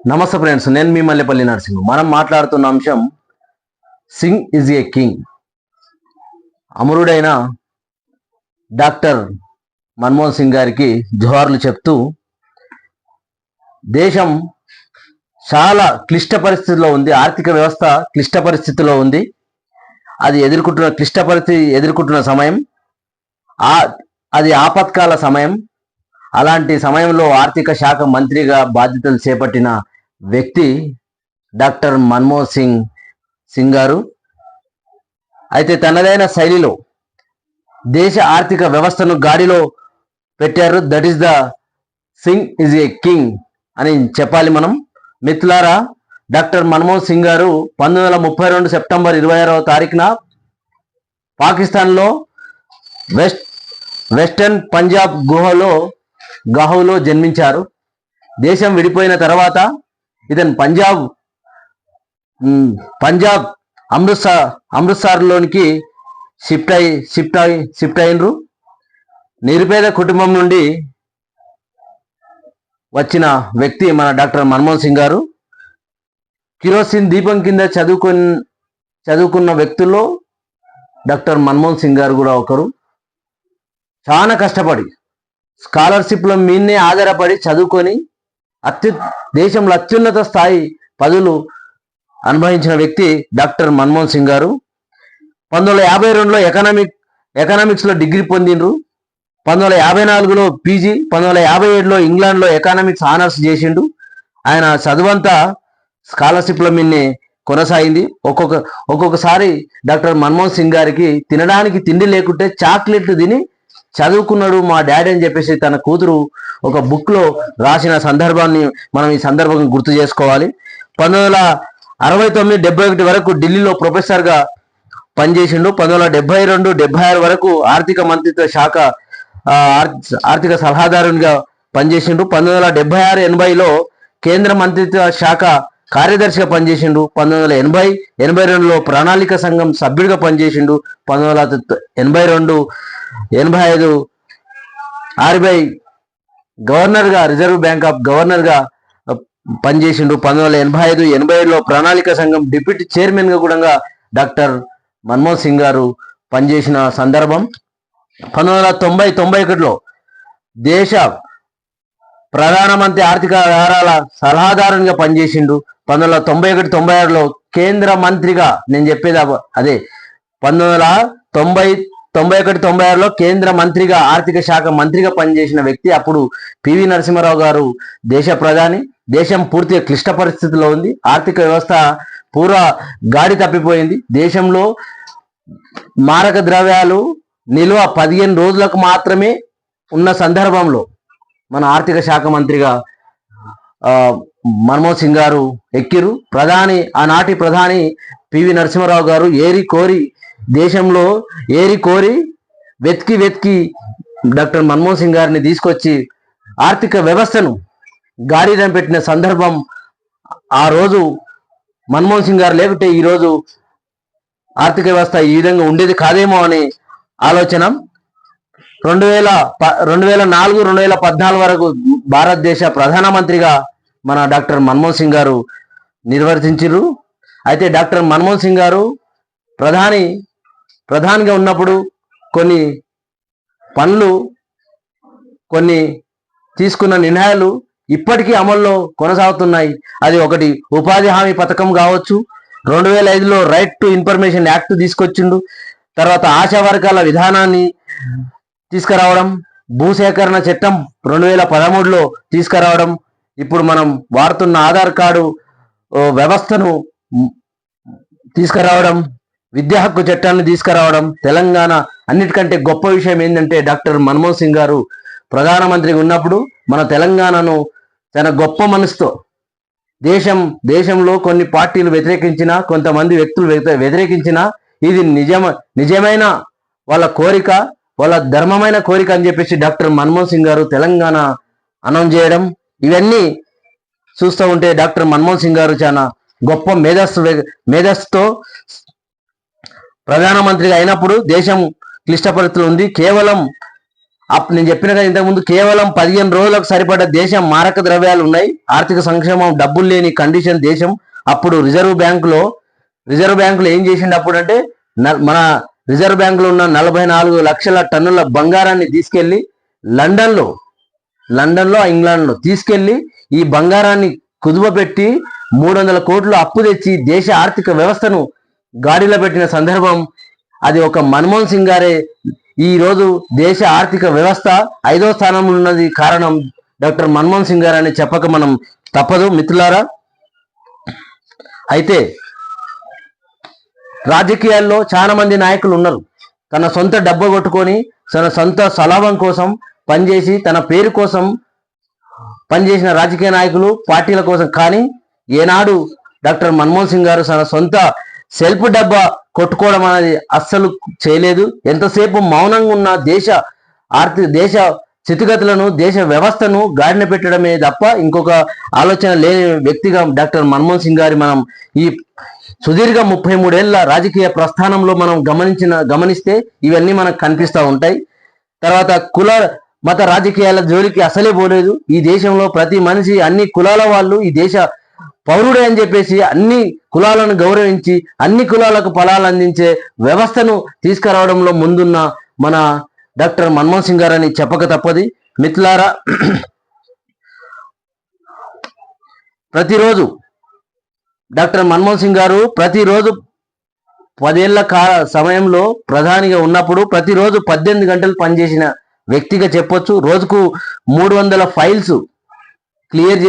నమస్తే ఫ్రెండ్స్, నేను మీ మల్లెపల్లి నరసింహ. మనం మాట్లాడుతున్న అంశం సింగ్ ఈజ్ ఏ కింగ్. అమరుడైన డాక్టర్ మన్మోహన్ సింగ్ గారికి జోహార్లు చెప్తూ, దేశం చాలా క్లిష్ట పరిస్థితిలో ఉంది. ఆర్థిక వ్యవస్థ క్లిష్ట పరిస్థితిలో ఉంది. అది క్లిష్ట పరిస్థితి ఎదుర్కొంటున్న సమయం, అది ఆపత్కాల సమయం. అలాంటి సమయంలో ఆర్థిక శాఖ మంత్రిగా బాధ్యతలు చేపట్టిన వ్యక్తి డాక్టర్ మన్మోహన్ సింగ్ గారు. అయితే తనదైన శైలిలో దేశ ఆర్థిక వ్యవస్థను గాడిలో పెట్టారు. That is the Singh is a king అని చెప్పాలి మనం. మిత్రులారా, డాక్టర్ మన్మోహన్ సింగ్ గారు 1932 సెప్టెంబర్ 26వ తారీఖున పాకిస్తాన్లో వెస్టర్న్ పంజాబ్ గహూలో జన్మించారు. దేశం విడిపోయిన తర్వాత ఇతను పంజాబ్ అమృత్సర్లోనికి షిఫ్ట్ అయినరు. నిరుపేద కుటుంబం నుండి వచ్చిన వ్యక్తి మన డాక్టర్ మన్మోహన్ సింగ్ గారు. కిరోసిన్ దీపం కింద చదువుకున్న వ్యక్తుల్లో డాక్టర్ మన్మోహన్ సింగ్ గారు కూడా ఒకరు. చాలా కష్టపడి స్కాలర్షిప్ల మీదనే ఆధారపడి చదువుకొని దేశంలో అత్యున్నత స్థాయి పదవులు అనుభవించిన వ్యక్తి డాక్టర్ మన్మోహన్ సింగ్ గారు. 1952లో ఎకనామిక్స్లో డిగ్రీ పొందిండ్రు. 1954లో పీజీ, 1957లో ఇంగ్లాండ్లో ఎకనామిక్స్ ఆనర్స్ చేసిండు. ఆయన చదువంతా స్కాలర్షిప్ల మీదనే కొనసాగింది. ఒక్కొక్కసారి డాక్టర్ మన్మోహన్ సింగ్ గారికి తినడానికి తిండి లేకుంటే చాక్లెట్లు తిని చదువుకున్నాడు మా డాడీ అని చెప్పేసి తన కూతురు ఒక బుక్ లో రాసిన సందర్భాన్ని మనం ఈ సందర్భంగా గుర్తు చేసుకోవాలి. 1969-71 వరకు ఢిల్లీలో ప్రొఫెసర్ గా పనిచేసిండు. 1972-76 వరకు ఆర్థిక మంత్రిత్వ శాఖ ఆర్థిక సలహాదారునిగా పనిచేసిండు. 1976-80లో కేంద్ర మంత్రిత్వ శాఖ కార్యదర్శిగా పనిచేసిండు. 1980-82లో ప్రణాళిక సంఘం సభ్యుడిగా పనిచేసిండు. 1982-85 ఆర్బీఐ గవర్నర్గా, రిజర్వ్ బ్యాంక్ ఆఫ్ గవర్నర్గా పనిచేసిండు. 1985-87లో ప్రణాళిక సంఘం డిప్యూటీ చైర్మన్గా కూడా డాక్టర్ మన్మోహన్ సింగ్ గారు పనిచేసిన సందర్భం. 1990-91లో దేశ ప్రధానమంత్రి ఆర్థిక వ్యవహారాల సలహాదారునిగా పనిచేసిండు. 1991-96లో కేంద్ర మంత్రిగా, నేను చెప్పేది అదే, 1991-96లో కేంద్ర మంత్రిగా, ఆర్థిక శాఖ మంత్రిగా పనిచేసిన వ్యక్తి. అప్పుడు పివి నరసింహారావు గారు దేశ ప్రధాని. దేశం పూర్తిగా క్లిష్ట పరిస్థితిలో ఉంది. ఆర్థిక వ్యవస్థ పూరా గాడి తప్పిపోయింది. దేశంలో మారక ద్రవ్యాలు నిల్వ 15 రోజులకు మాత్రమే ఉన్న సందర్భంలో మన ఆర్థిక శాఖ మంత్రిగా మన్మోహన్ సింగ్ గారు ఎక్కిరు. ఆనాటి ప్రధాని పివి నరసింహారావు గారు దేశంలో వెతికి డాక్టర్ మన్మోహన్ సింగ్ గారిని తీసుకొచ్చి ఆర్థిక వ్యవస్థను గాడిన పెట్టిన సందర్భం. ఆ రోజు మన్మోహన్ సింగ్ గారు లేకుంటే ఈరోజు ఆర్థిక వ్యవస్థ ఈ విధంగా ఉండేది కాదేమో అనే ఆలోచన. 2004-2014 వరకు భారతదేశ ప్రధానమంత్రిగా మన డాక్టర్ మన్మోహన్ సింగ్ గారు నిర్వర్తించారు. అయితే డాక్టర్ మన్మోహన్ సింగ్ గారు ప్రధానిగా ఉన్నప్పుడు కొన్ని తీసుకున్న నిర్ణయాలు ఇప్పటికీ అమల్లో కొనసాగుతున్నాయి. అది ఒకటి ఉపాధి హామీ పథకం కావచ్చు. 2005లో రైట్ టు ఇన్ఫర్మేషన్ యాక్ట్ తీసుకొచ్చిండు. తర్వాత ఆశా వర్గాల విధానాన్ని తీసుకురావడం, భూసేకరణ చట్టం 2013లో తీసుకురావడం, ఇప్పుడు మనం వాడుతున్న ఆధార్ కార్డు వ్యవస్థను తీసుకురావడం, విద్యా హక్కు చట్టాన్ని తీసుకురావడం. తెలంగాణ అన్నిటికంటే గొప్ప విషయం ఏంటంటే డాక్టర్ మన్మోహన్ సింగ్ గారు ప్రధానమంత్రిగా ఉన్నప్పుడు మన తెలంగాణను చాలా గొప్ప మనసుతో దేశంలో కొన్ని పార్టీలు వ్యతిరేకించినా, కొంతమంది వ్యక్తులు వ్యతిరేకించినా, ఇది నిజమైన వాళ్ళ కోరిక, వాళ్ళ ధర్మమైన కోరిక అని చెప్పేసి డాక్టర్ మన్మోహన్ సింగ్ గారు తెలంగాణ అనౌన్స్ చేయడం, ఇవన్నీ చూస్తూ ఉంటే డాక్టర్ మన్మోహన్ సింగ్ గారు చాలా గొప్ప మేధస్సుతో ప్రధానమంత్రిగా అయినప్పుడు దేశం క్లిష్ట పరిస్థితులు ఉంది. కేవలం నేను చెప్పిన కదా ఇంతకుముందు, కేవలం 15 రోజులకు సరిపడ్డ దేశం మారక ద్రవ్యాలు ఉన్నాయి. ఆర్థిక సంక్షేమం, డబ్బులు లేని కండిషన్ దేశం. అప్పుడు రిజర్వ్ బ్యాంకులో ఏం చేసిండు అప్పుడు అంటే, మన రిజర్వ్ బ్యాంకులో ఉన్న 44 లక్షల టన్నుల బంగారాన్ని తీసుకెళ్లి లండన్లో ఇంగ్లాండ్లో తీసుకెళ్లి ఈ బంగారాన్ని కుదువపెట్టి 300 కోట్లు అప్పు తెచ్చి దేశ ఆర్థిక వ్యవస్థను గాడిలో పెట్టిన సందర్భం అది ఒక మన్మోహన్ సింగ్ గారే. ఈ రోజు దేశ ఆర్థిక వ్యవస్థ 5వ స్థానంలో ఉన్నది కారణం డాక్టర్ మన్మోహన్ సింగ్ గారు అని చెప్పక మనం తప్పదు మిత్రులారా. అయితే రాజకీయాల్లో చాలా మంది నాయకులు ఉన్నారు, తన సొంత డబ్బు కొట్టుకొని తన సొంత సలాభం కోసం పనిచేసి తన పేరు కోసం పనిచేసిన రాజకీయ నాయకులు, పార్టీల కోసం. కానీ ఏనాడు డాక్టర్ మన్మోహన్ సింగ్ గారు తన సొంత సెల్ఫ్ డబ్బా కొట్టుకోవడం అనేది అస్సలు చేయలేదు. ఎంతసేపు మౌనంగా ఉన్న దేశ స్థితిగతులను, దేశ వ్యవస్థను గాడిన పెట్టడమే తప్ప ఇంకొక ఆలోచన లేని వ్యక్తిగా డాక్టర్ మన్మోహన్ సింగ్ గారి మనం ఈ సుదీర్ఘ 33 ఏళ్ల రాజకీయ ప్రస్థానంలో మనం గమనిస్తే ఇవన్నీ మనకు కనిపిస్తూ ఉంటాయి. తర్వాత కుల మత రాజకీయాల జోలికి అసలే పోలేదు. ఈ దేశంలో ప్రతి మనిషి, అన్ని కులాల వాళ్ళు ఈ దేశ పౌరుడే అని చెప్పేసి అన్ని కులాలను గౌరవించి అన్ని కులాలకు ఫలాలు అందించే వ్యవస్థను తీసుకురావడంలో ముందున్న మన డాక్టర్ మన్మోహన్ సింగ్ గారు అని చెప్పక తప్పది మిత్రులారా. ప్రతిరోజు డాక్టర్ మన్మోహన్ సింగ్ గారు ప్రతిరోజు 10 ఏళ్ల సమయంలో ప్రధానిగా ఉన్నప్పుడు ప్రతిరోజు 18 గంటలు పనిచేసిన వ్యక్తిగా చెప్పొచ్చు. రోజుకు 300 ఫైల్స్ క్లియర్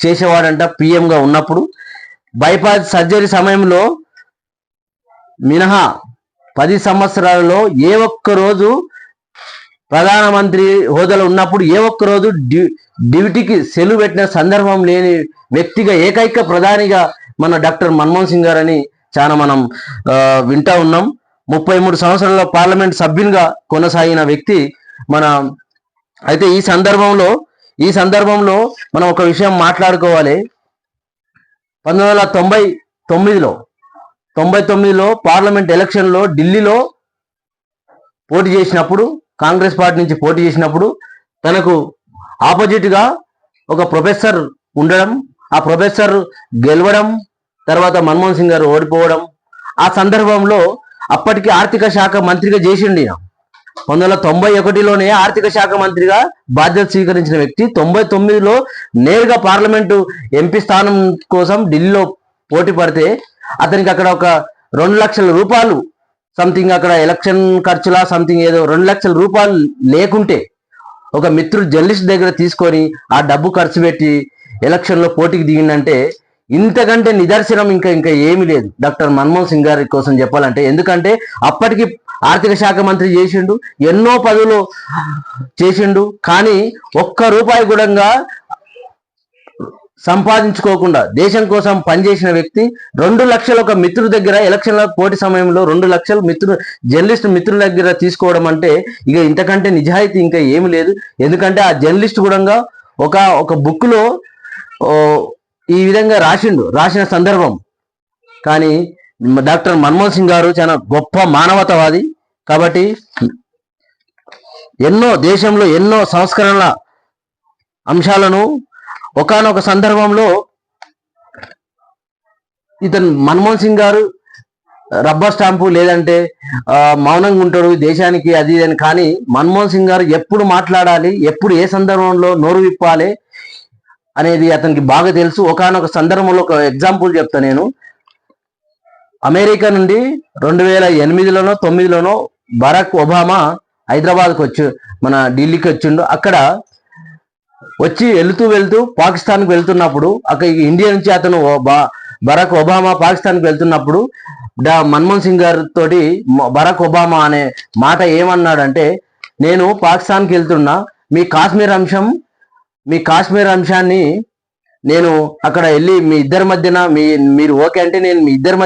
చేసేవాడంట పిఎంగా ఉన్నప్పుడు. బైపాస్ సర్జరీ సమయంలో మినహా 10 సంవత్సరాలలో ఏ ఒక్క రోజు ప్రధానమంత్రి హోదాలో ఉన్నప్పుడు ఏ ఒక్క రోజు డ్యూటీకి సెలవు పెట్టిన సందర్భం లేని వ్యక్తిగా, ఏకైక ప్రధానిగా మన డాక్టర్ మన్మోహన్ సింగ్ గారు అని చాలా మనం వింటా ఉన్నాం. 33 సంవత్సరాల పార్లమెంట్ సభ్యునిగా కొనసాగిన వ్యక్తి మన. అయితే ఈ సందర్భంలో మనం ఒక విషయం మాట్లాడుకోవాలి. 1999లో పార్లమెంట్ ఎలక్షన్లో ఢిల్లీలో పోటీ చేసినప్పుడు, కాంగ్రెస్ పార్టీ నుంచి పోటీ చేసినప్పుడు తనకు ఆపోజిట్ గా ఒక ప్రొఫెసర్ ఉండడం, ఆ ప్రొఫెసర్ గెలవడం, తర్వాత మన్మోహన్ సింగ్ గారు ఓడిపోవడం. ఆ సందర్భంలో అప్పటికి ఆర్థిక శాఖ మంత్రిగా చేసిండి. 1991లోనే ఆర్థిక శాఖ మంత్రిగా బాధ్యత స్వీకరించిన వ్యక్తి 99లో నేరుగా పార్లమెంటు ఎంపీ స్థానం కోసం ఢిల్లీలో పోటీ పడితే అతనికి అక్కడ ఒక 2 లక్షల రూపాయలు సంథింగ్, అక్కడ ఎలక్షన్ ఖర్చులా సంథింగ్ ఏదో 2 లక్షల రూపాయలు లేకుంటే ఒక మిత్రుడు జర్నలిస్ట్ దగ్గర తీసుకొని ఆ డబ్బు ఖర్చు పెట్టి ఎలక్షన్లో పోటీకి దిగిందంటే ఇంతకంటే నిదర్శనం ఇంకా ఏమీ లేదు డాక్టర్ మన్మోహన్ సింగ్ గారి కోసం చెప్పాలంటే. ఎందుకంటే అప్పటికి ఆర్థిక శాఖ మంత్రి చేసిండు, ఎన్నో పదవులు చేసిండు, కానీ ఒక్క రూపాయి కూడా సంపాదించుకోకుండా దేశం కోసం పనిచేసిన వ్యక్తి. 2 లక్షలు ఒక మిత్రుడి దగ్గర ఎలక్షన్ల పోటీ సమయంలో 2 లక్షలు జర్నలిస్ట్ మిత్రుల దగ్గర తీసుకోవడం అంటే ఇక ఇంతకంటే నిజాయితీ ఇంకా ఏమి లేదు. ఎందుకంటే ఆ జర్నలిస్ట్ కూడా ఒక బుక్ లో ఈ విధంగా రాసిన సందర్భం. కానీ డాక్టర్ మన్మోహన్ సింగ్ గారు చాలా గొప్ప మానవతావాది కాబట్టి దేశంలో ఎన్నో సంస్కరణల అంశాలను ఒకానొక సందర్భంలో మన్మోహన్ సింగ్ గారు రబ్బర్ స్టాంపు లేదంటే మౌనంగా ఉంటాడు దేశానికి అది అని. కానీ మన్మోహన్ సింగ్ గారు ఎప్పుడు మాట్లాడాలి, ఎప్పుడు ఏ సందర్భంలో నోరు విప్పాలి అనేది అతనికి బాగా తెలుసు. ఒకానొక సందర్భంలో ఒక ఎగ్జాంపుల్ చెప్తా నేను. అమెరికా నుండి 2008లోనో 2009లోనో బరాక్ ఒబామా హైదరాబాద్కి మన ఢిల్లీకి వచ్చిండు. అక్కడ వచ్చి వెళ్తూ పాకిస్తాన్కి వెళ్తున్నప్పుడు అక్కడ ఇండియా నుంచి అతను బరాక్ ఒబామా పాకిస్తాన్కి వెళ్తున్నప్పుడు మన్మోహన్ సింగ్ గారి తోటి బరాక్ ఒబామా అనే మాట ఏమన్నాడంటే, నేను పాకిస్తాన్కి వెళ్తున్నా, మీ కాశ్మీర్ అంశాన్ని నేను అక్కడ వెళ్ళి మీ ఇద్దరి మధ్యన మీరు ఓకే అంటే నేను మీ ఇద్దరి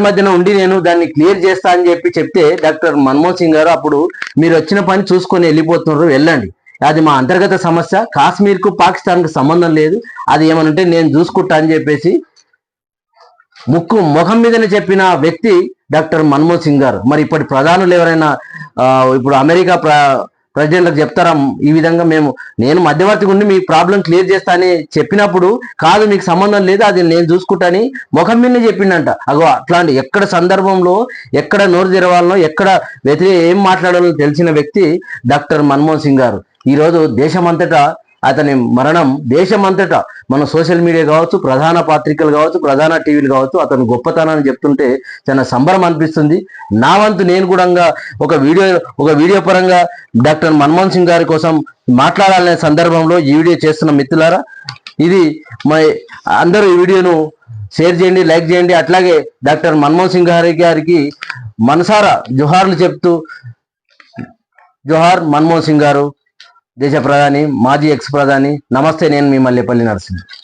మధ్యన ఉండి నేను దాన్ని క్లియర్ చేస్తా అని చెప్తే డాక్టర్ మన్మోహన్ సింగ్ గారు అప్పుడు మీరు వచ్చిన పని చూసుకొని వెళ్ళిపోతున్నారు, వెళ్ళండి, అది మా అంతర్గత సమస్య, కాశ్మీర్కు పాకిస్తాన్కు సంబంధం లేదు, అది ఏమనంటే నేను చూసుకుంటా అని చెప్పేసి ముఖం మీదనే చెప్పిన వ్యక్తి డాక్టర్ మన్మోహన్ సింగ్ గారు. మరి ఇప్పటి ప్రధానులు ఎవరైనా ఇప్పుడు అమెరికా ప్రెసిడెంట్లకు చెప్తారా ఈ విధంగా నేను మధ్యవర్తిగా ఉండి మీ ప్రాబ్లం క్లియర్ చేస్తా అని చెప్పినప్పుడు, కాదు మీకు సంబంధం లేదు అది నేను చూసుకుంటాని ముఖం మీదనే చెప్పిండంట. అగో అట్లాంటి ఎక్కడ సందర్భంలో ఎక్కడ నోరు తెరవాలనో ఎక్కడ ఏం మాట్లాడాలో తెలిసిన వ్యక్తి డాక్టర్ మన్మోహన్ సింగ్ గారు. ఈరోజు దేశమంతటా అతని మరణం, దేశమంతటా మన సోషల్ మీడియా కావచ్చు, ప్రధాన పత్రికలు కావచ్చు, ప్రధాన టీవీలు కావచ్చు, అతను గొప్పతనాన్ని చెప్తుంటే చాలా సంబరం అనిపిస్తుంది. నా వంతు నేను కూడా ఒక వీడియో పరంగా డాక్టర్ మన్మోహన్ సింగ్ గారి కోసం మాట్లాడాలనే సందర్భంలో ఈ వీడియో చేస్తున్న మిత్రులారా, ఇది అందరూ ఈ వీడియోను షేర్ చేయండి, లైక్ చేయండి. అట్లాగే డాక్టర్ మన్మోహన్ సింగ్ గారికి మనసారా జోహార్లు చెప్తూ, జోహార్ మన్మోహన్ సింగ్ గారు, దేశ ప్రధాని, మాజీ ఎక్స్ ప్రధాని. నమస్తే, నేను మీ మల్లేపల్లి నరసింహ.